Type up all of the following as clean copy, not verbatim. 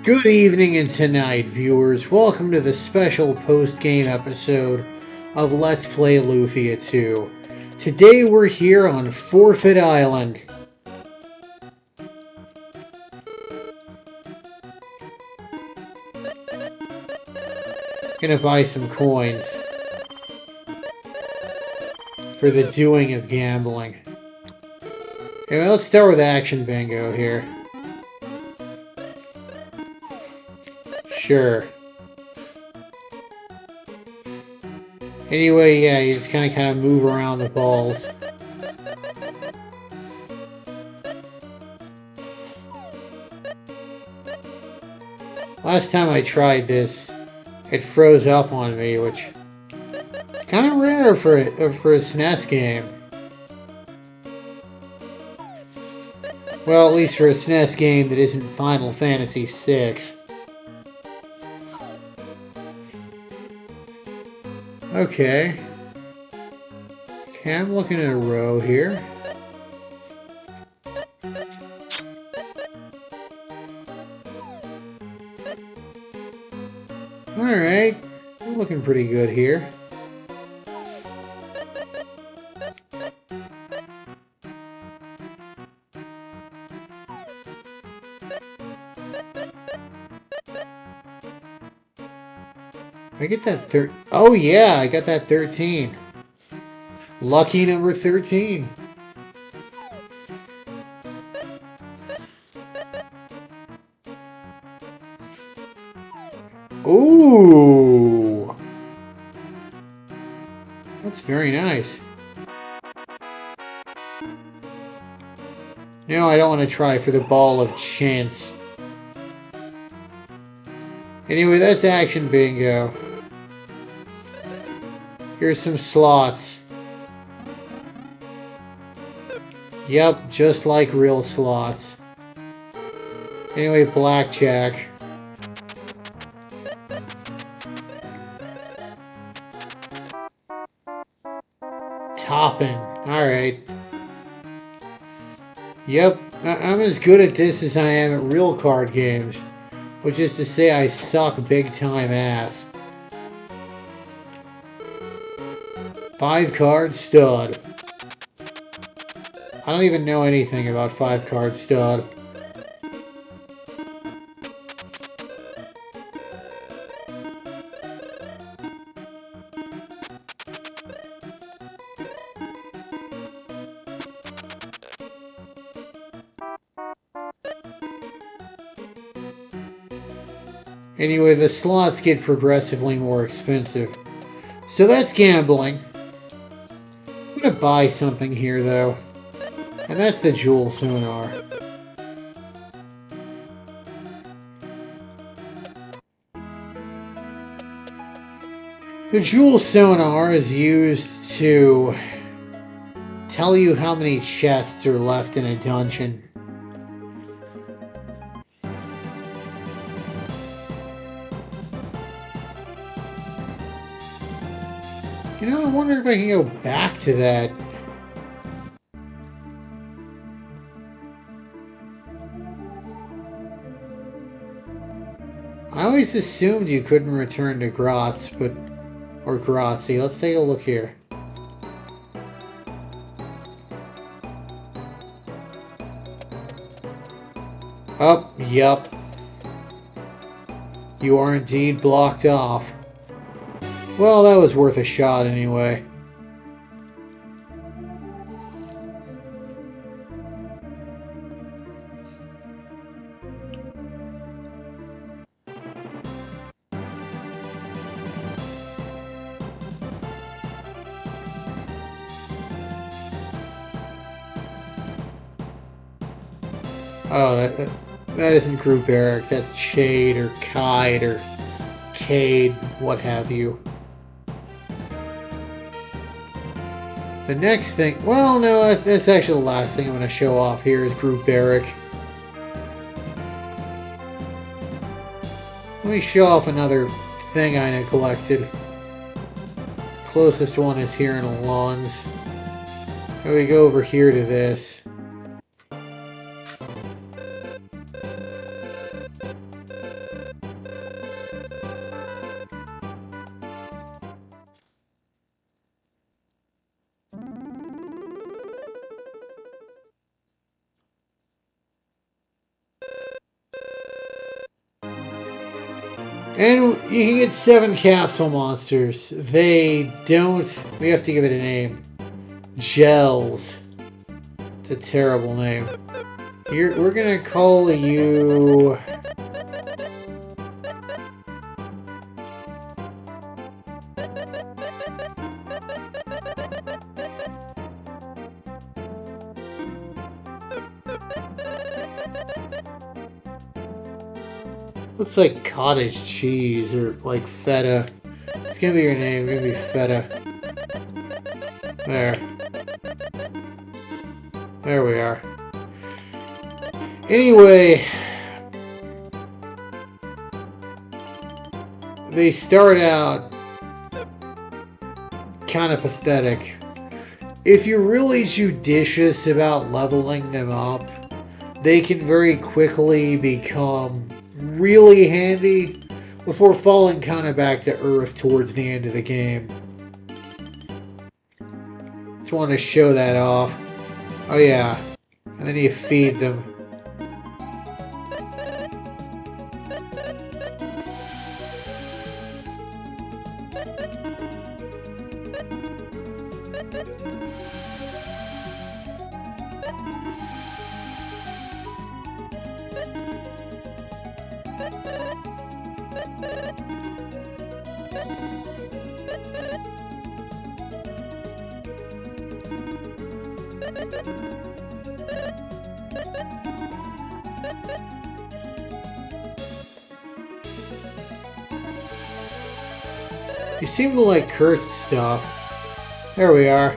Good evening and tonight, viewers. Welcome to the special post-game episode of Let's Play Lufia 2. Today we're here on Forfeit Island. Gonna buy some coins for the doing of gambling. Okay, let's start with Action Bingo here. Sure. Anyway, yeah, you just kind of move around the balls. Last time I tried this, it froze up on me, which is kind of rare for a SNES game. Well, at least for a SNES game that isn't Final Fantasy VI. Okay. Okay, I'm looking at a row here. Alright, we're looking pretty good here. I get that oh yeah, I got that 13. Lucky number 13. Ooh! That's very nice. No, I don't want to try for the ball of chance. Anyway, that's Action Bingo. Here's some slots. Yep, just like real slots. Anyway, blackjack. Topping. Alright. Yep, I'm as good at this as I am at real card games. Which is to say I suck big time ass. 5-card stud. I don't even know anything about 5-card stud. Anyway, the slots get progressively more expensive. So that's gambling. I'm gonna buy something here, though. And that's the jewel sonar. The jewel sonar is used to tell you how many chests are left in a dungeon. You know, I wonder if I can go back to that. I always assumed you couldn't return to Graz, or Grazi. Let's take a look here. Oh, yup. You are indeed blocked off. Well, that was worth a shot anyway. Oh, that isn't Group Eric. That's Chade or Kide or Cade, what have you. The next thing, well, no, that's actually the last thing I'm going to show off here is Group Eric. Let me show off another thing I neglected. Closest one is here in Alon's. And we go over here to this. And you can get 7 capsule monsters. They don't... We have to give it a name. Gels. It's a terrible name. We're gonna call you... Looks like cottage cheese or like feta. It's gonna be your name. It's gonna be feta. There. There we are. Anyway, they start out kind of pathetic. If you're really judicious about leveling them up, they can very quickly become really handy before falling kind of back to earth towards the end of the game. Just want to show that off. Oh yeah, and then you feed them. You seem to like cursed stuff. There we are.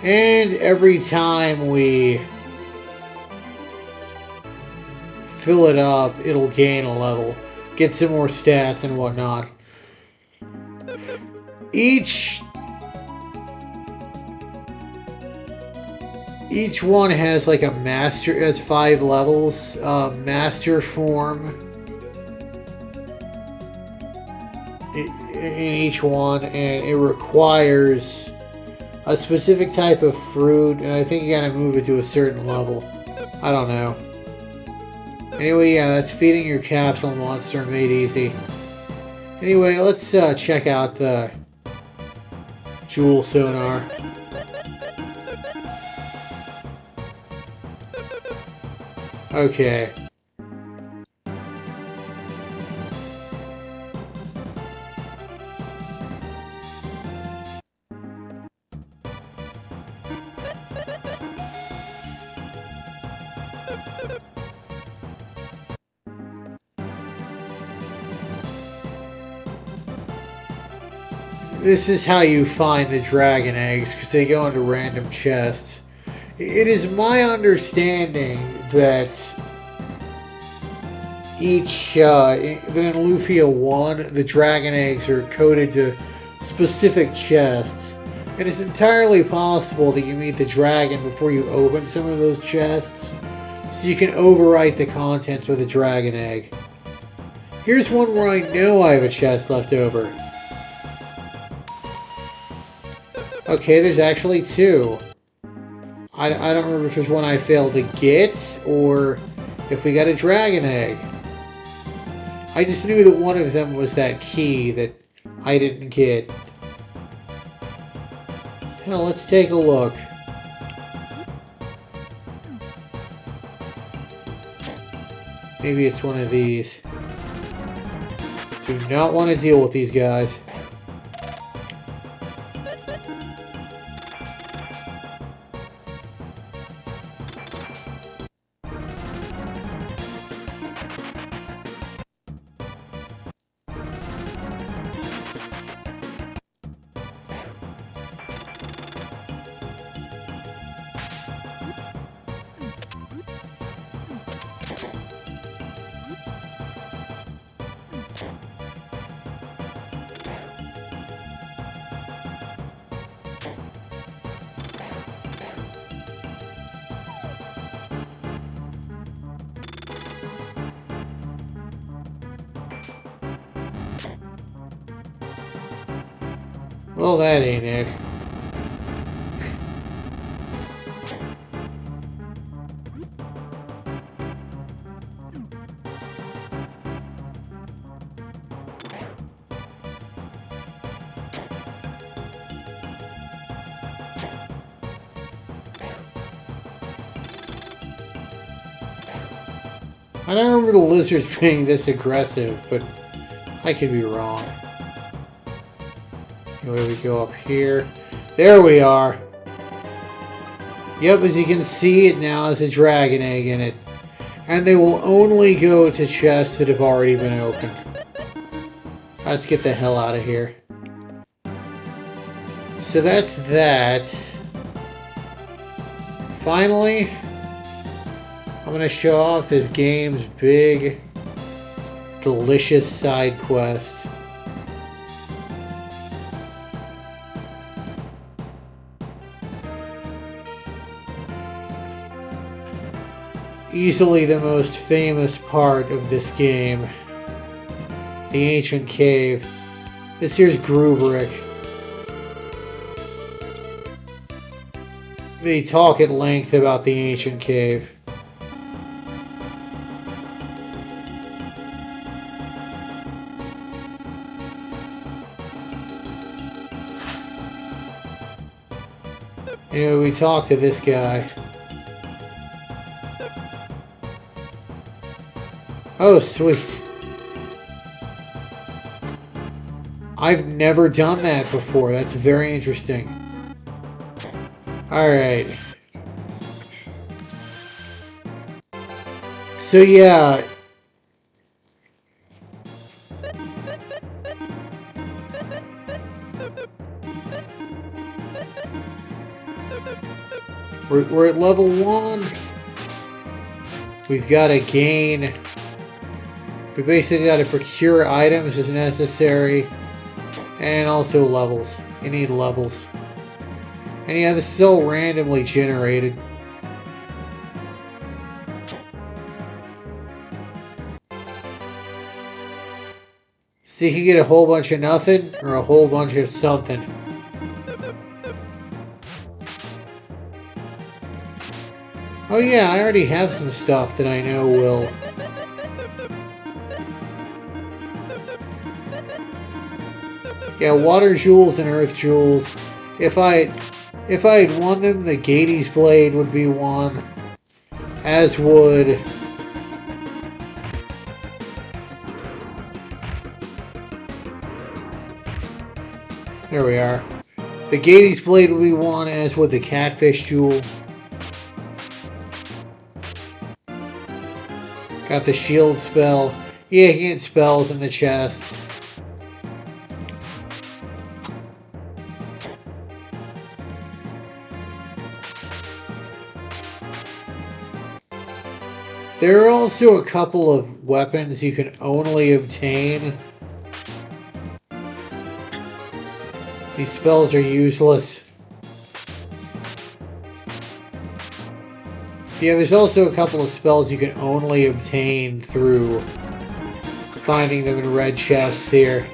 And every time we fill it up, it'll gain a level. Get some more stats and whatnot. Each one has like a master, has 5 levels. Master form in each one, and it requires a specific type of fruit, and I think you gotta move it to a certain level. I don't know. Anyway, yeah, that's feeding your capsule monster made easy. Anyway, let's check out the jewel sonar. Okay. This is how you find the dragon eggs, because they go into random chests. It is my understanding that that in Lufia 1, the dragon eggs are coded to specific chests. And it's entirely possible that you meet the dragon before you open some of those chests, so you can overwrite the contents with a dragon egg. Here's one where I know I have a chest left over. Okay, there's actually 2. I don't remember if there's one I failed to get, or if we got a dragon egg. I just knew that one of them was that key that I didn't get. Hell, let's take a look. Maybe it's one of these. Do not want to deal with these guys. Well, that ain't it. I don't remember the lizards being this aggressive, but I could be wrong. Anyway, we go up here. There we are. Yep, as you can see, it now has a dragon egg in it. And they will only go to chests that have already been opened. Let's get the hell out of here. So that's that. Finally, I'm going to show off this game's big, delicious side quest. Easily the most famous part of this game. The ancient cave. This here's Grubrick. They talk at length about the ancient cave. Anyway, we talk to this guy. Oh, sweet. I've never done that before. That's very interesting. Alright. So yeah. We're at level 1. We've got to gain... We basically got to procure items as necessary. And also levels. You need levels. And yeah, this is all randomly generated. So you can get a whole bunch of nothing or a whole bunch of something. Oh yeah, I already have some stuff that I know will... Yeah, water jewels and earth jewels. If I had won them, the Gades blade would be one. As would... There we are. The Gades blade would be one, as would the catfish jewel. Got the shield spell. Yeah, you can get spells in the chest. There are also a couple of weapons you can only obtain. These spells are useless. Yeah, there's also a couple of spells you can only obtain through finding them in red chests here.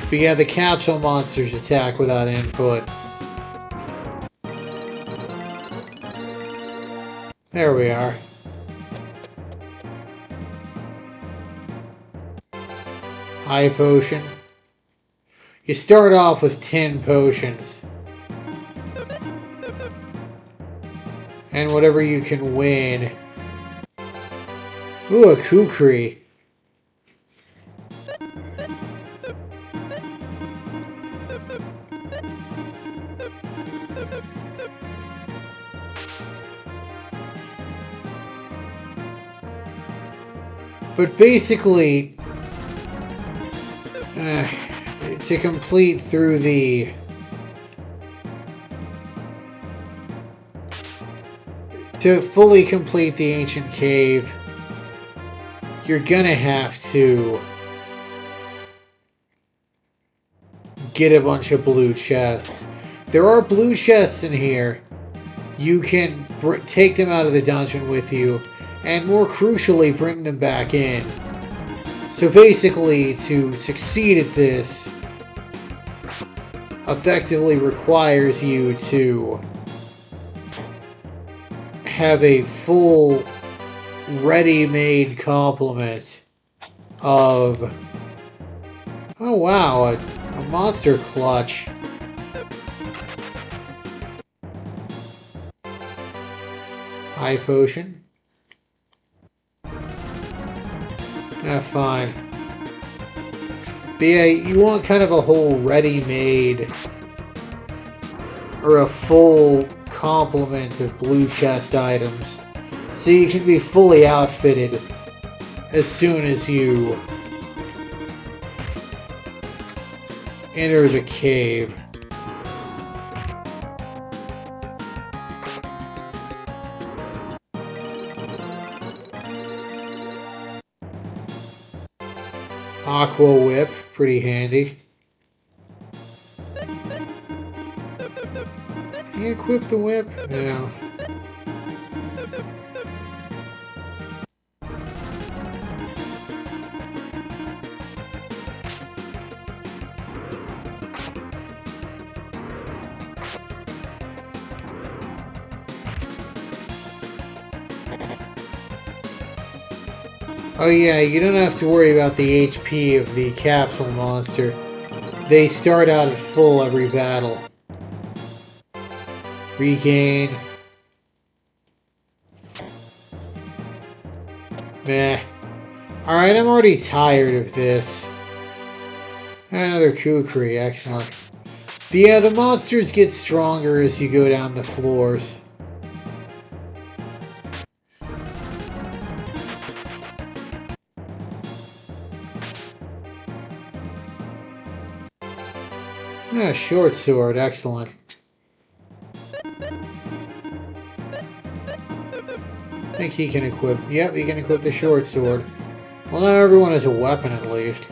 But yeah, the capsule monsters attack without input. There we are. High potion. You start off with 10 potions. And whatever you can win. Ooh, a kukri. But basically, to complete through the... To fully complete the ancient cave, you're gonna have to get a bunch of blue chests. There are blue chests in here. You can take them out of the dungeon with you. And more crucially, bring them back in. So basically, to succeed at this, effectively requires you to have a full ready-made complement of... Oh wow, a monster clutch. High potion. Ah, fine. But yeah, you want kind of a whole ready-made or a full complement of blue chest items, so you can be fully outfitted as soon as you enter the cave. Aqua Whip, pretty handy. Can you equip the whip? No. Oh yeah, you don't have to worry about the HP of the capsule monster. They start out at full every battle. Regain. Meh. Alright, I'm already tired of this. Another kukri, excellent. But yeah, the monsters get stronger as you go down the floors. Ah, short sword, excellent. I think he can equip... Yep, he can equip the short sword. Well, now everyone has a weapon at least.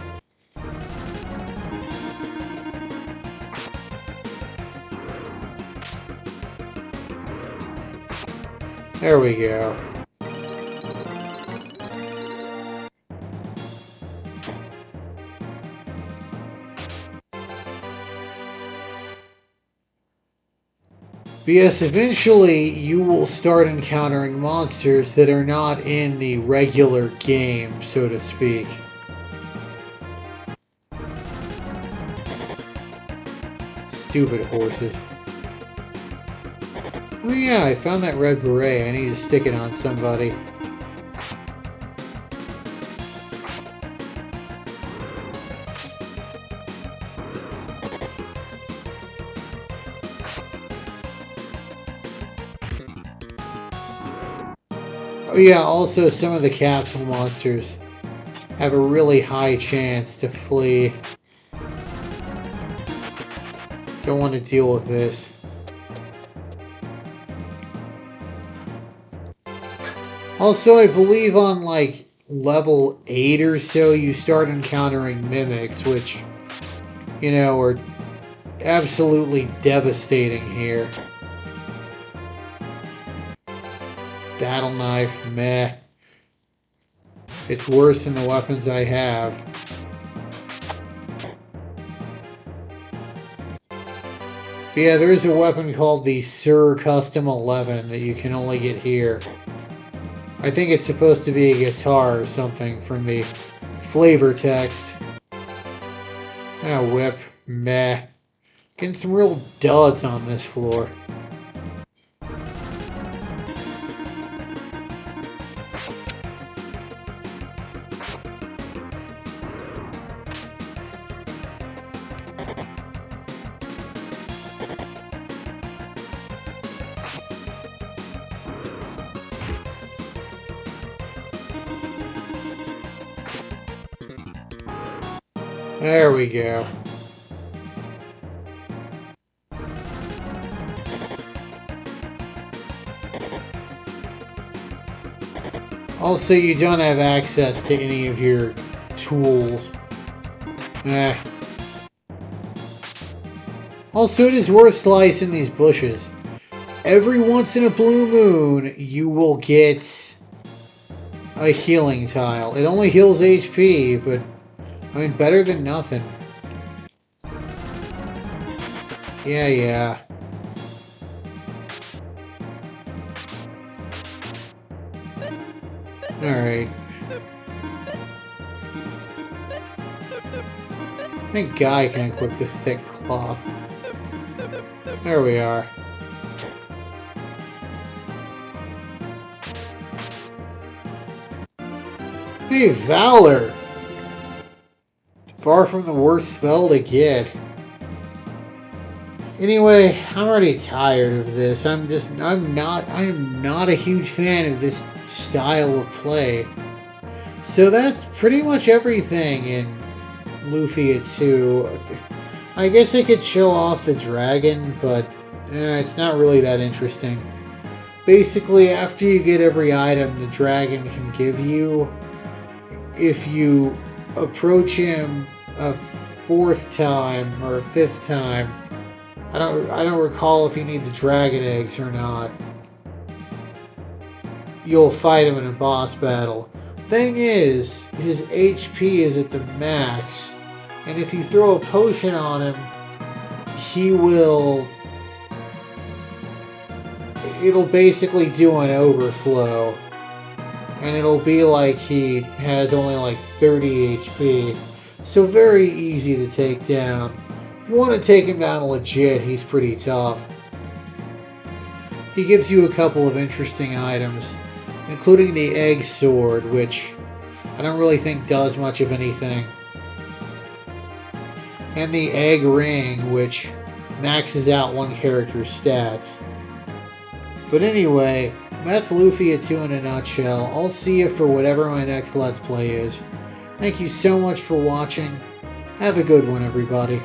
There we go. But yes, eventually you will start encountering monsters that are not in the regular game, so to speak. Stupid horses. Oh yeah, I found that red beret. I need to stick it on somebody. Oh yeah, also some of the capsule monsters have a really high chance to flee. Don't want to deal with this. Also, I believe on like level 8 or so, you start encountering mimics, which, you know, are absolutely devastating here. Battle knife, meh. It's worse than the weapons I have. But yeah, there is a weapon called the Sir Custom 11 that you can only get here. I think it's supposed to be a guitar or something from the flavor text. Ah, whip, meh. Getting some real duds on this floor. There we go. Also, you don't have access to any of your tools. Eh. Also, it is worth slicing these bushes. Every once in a blue moon, you will get a healing tile. It only heals HP, but I mean, better than nothing. Yeah. Alright. I think Guy can equip the thick cloth. There we are. Hey, Valor! Far from the worst spell to get. Anyway, I'm already tired of this. I am not a huge fan of this style of play. So that's pretty much everything in Lufia 2. I guess I could show off the dragon, but it's not really that interesting. Basically, after you get every item the dragon can give you, if you approach him a 4th time or a 5th time, I don't recall if you need the dragon eggs or not, you'll fight him in a boss battle. Thing is, his HP is at the max, and if you throw a potion on him, it'll basically do an overflow, and it'll be like he has only like 30 HP, so very easy to take down. If you want to take him down legit, he's pretty tough. He gives you a couple of interesting items, including the egg sword, which I don't really think does much of anything, and the egg ring, which maxes out one character's stats. But anyway, that's Lufia 2 in a nutshell. I'll see you for whatever my next Let's Play is. Thank you so much for watching. Have a good one, everybody.